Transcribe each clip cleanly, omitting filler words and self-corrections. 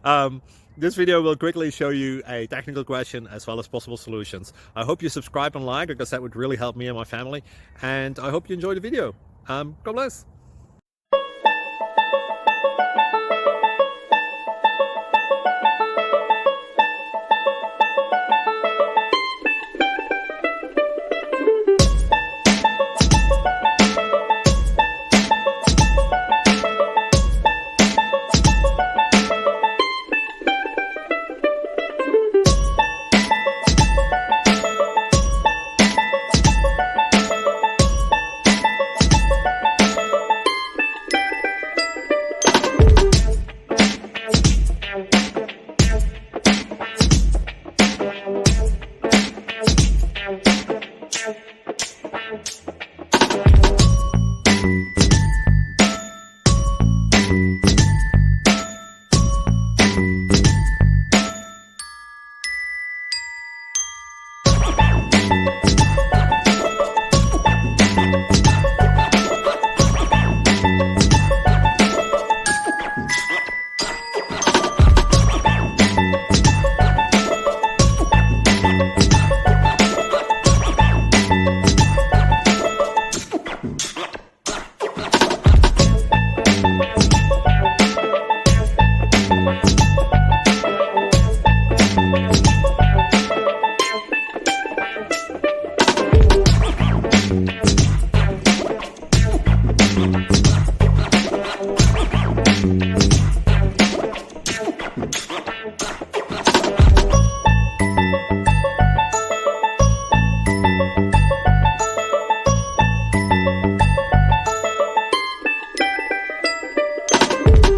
um, this video will quickly show you a technical question as well as possible solutions. I hope you subscribe and like, because that would really help me and my family. And I hope you enjoy the video. God bless.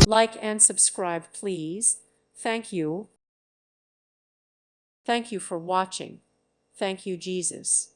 Like and subscribe, please. Thank you. Thank you for watching. Thank you, Jesus.